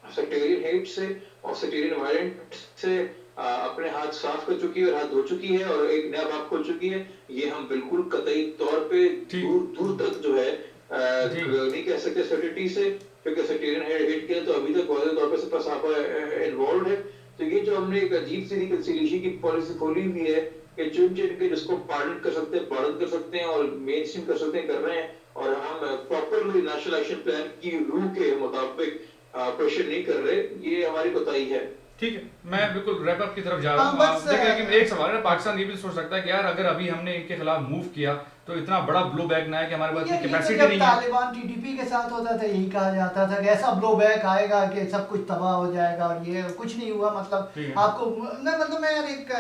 सेक्टेरियन हेट से और सेक्टेरियन वायलेंस से अपने हाथ साफ कर चुकी है और हाथ धो चुकी है और एक नया बात खोल चुकी है? ये हम बिल्कुल कतई तौर पे दूर दूर तक जो है नहीं कह सकते सर्टिटी से, क्योंकि सेक्टेरियन हेट के तो अभी तक वादे तौर पे सिपा साहबा इन्वॉल्व है। तो ये जो हमने एक अजीब सी रिकंसिलिएशन की पॉलिसी खोली हुई है कि चुन चुन के जिसको पार्डन कर सकते हैं पार्डन कर सकते हैं और मेन स्ट्रीम कर सकते हैं कर रहे हैं, और हम प्रॉपरली नेशनल एक्शन प्लान की रूह के मुताबिक प्रेशर नहीं कर रहे। ये हमारी कोताही है। ठीक है, मैं बिल्कुल रैप अप की तरफ जा रहा हाँ, हूँ। बस, देखिए, लेकिन एक सवाल है, पाकिस्तान ये भी सोच सकता है कि यार अगर अभी हमने इनके खिलाफ मूव किया तो इतना बड़ा ब्लो बैक ना है कि हमारे पास ये कैपेसिटी जब नहीं है। तालिबान टीटीपी के साथ होता था यही कहा जाता था कि ऐसा ब्लो बैक आएगा कि सब कुछ तबाह हो जाएगा, और ये कुछ नहीं हुआ। मतलब ठीक है। आपको ना, मतलब मैं यार एक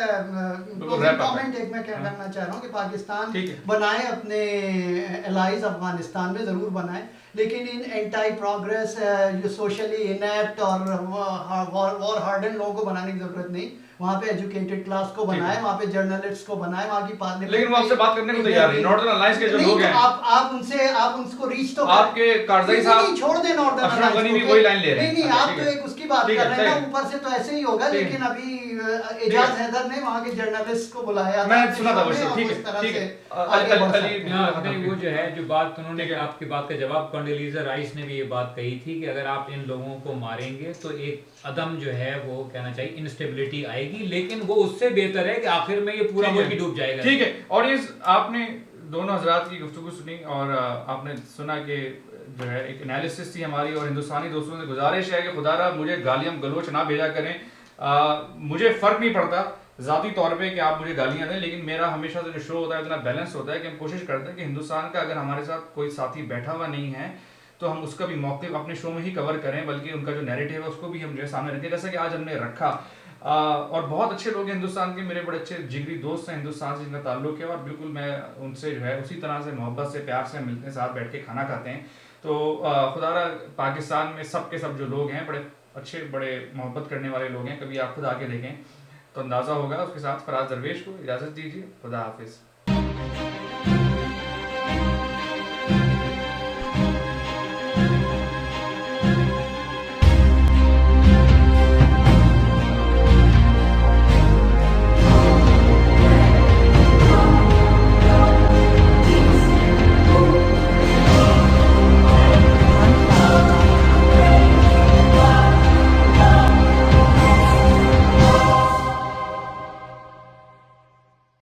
wrap up कमेंट एक मैं क्या करना चाह रहा हूँ कि पाकिस्तान ठीक है। बनाए अपने एलाइज अफगानिस्तान में ज़रूर बनाए, लेकिन इन एंटी प्रोग्रेस जो सोशली इनेप्ट और वॉर हार्डन लोगों को बनाने की जरूरत नहीं। वहाँ पे एजुकेटेड क्लास को बनाए, वहाँ पे जर्नलिस्ट को बनाए, वहाँ की पार्लियामेंट। लेकिन वो आपसे बात करने को तैयार नहीं। नॉर्दर्न अलायंस के जो लोग हैं, आप उनको रीच तो आपके कारज़ई साहब छोड़ दें नॉर्दर्न अशरफ गनी भी वही लाइन ले रहे हैं। नहीं, अच्छा, आप ठीक तो है। एक उसकी बात ठीक कर है, रहे हैं ठीक ना, ऊपर से तो ऐसे ही होगा। ठीक है। लेकिन अभी एजाज हैदर ने वहाँ के जर्नलिस्ट को बुलाया था, मैं सुना था वो और शो, ठीक उस है, तरह ठीक है। से आगे बढ़ सकते हैं। हाँ, नहीं, वो जो है जो बात उन्होंने ठीक है। आपकी बात का जवाब, कंडोलीजा राइस ने भी ये बात कही थी कि अगर आप इन लोगों को मारेंगे तो एक अदम जो है वो कहना चाहिए इंस्टेबिलिटी आएगी, लेकिन वो उससे बेहतर है कि आखिर में ये पूरा मुल्क ही डूब जाएगा। ठीक है। ऑडियंस, आपने दोनों हजरात की गुफ्तगू सुनी और आपने सुना कि जो है एक एनालिसिस थी हमारी, और हिंदुस्तानी दोस्तों से गुजारिश है कि खुदारा मुझे गालियाँ गलोच ना भेजा करें। मुझे फ़र्क नहीं पड़ता ज़ाती तौर पे कि आप मुझे गालियाँ दें, लेकिन मेरा हमेशा से जो शो होता है इतना बैलेंस होता है कि हम कोशिश करते हैं कि हिंदुस्तान का अगर हमारे साथ कोई साथी बैठा हुआ नहीं है तो हम उसका भी मौके अपने शो में ही कवर करें, बल्कि उनका जो नैरेटिव है उसको भी हम जो है सामने रखें, जैसा कि आज हमने रखा। और बहुत अच्छे लोग हैं हिंदुस्तान के, मेरे बड़े अच्छे जिगरी दोस्त हैं हिंदुस्तान से जिनका ताल्लुक है, और बिल्कुल मैं उनसे जो है उसी तरह से मोहब्बत से प्यार से मिलते हैं, साथ बैठ के खाना खाते हैं। तो खुदारा पाकिस्तान में सब के सब जो लोग हैं बड़े अच्छे, बड़े मोहब्बत करने वाले लोग हैं। कभी आप खुद आके देखें तो अंदाज़ा होगा। उसके साथ फराज दरवेश को इजाज़त दीजिए। खुदा हाफिज़।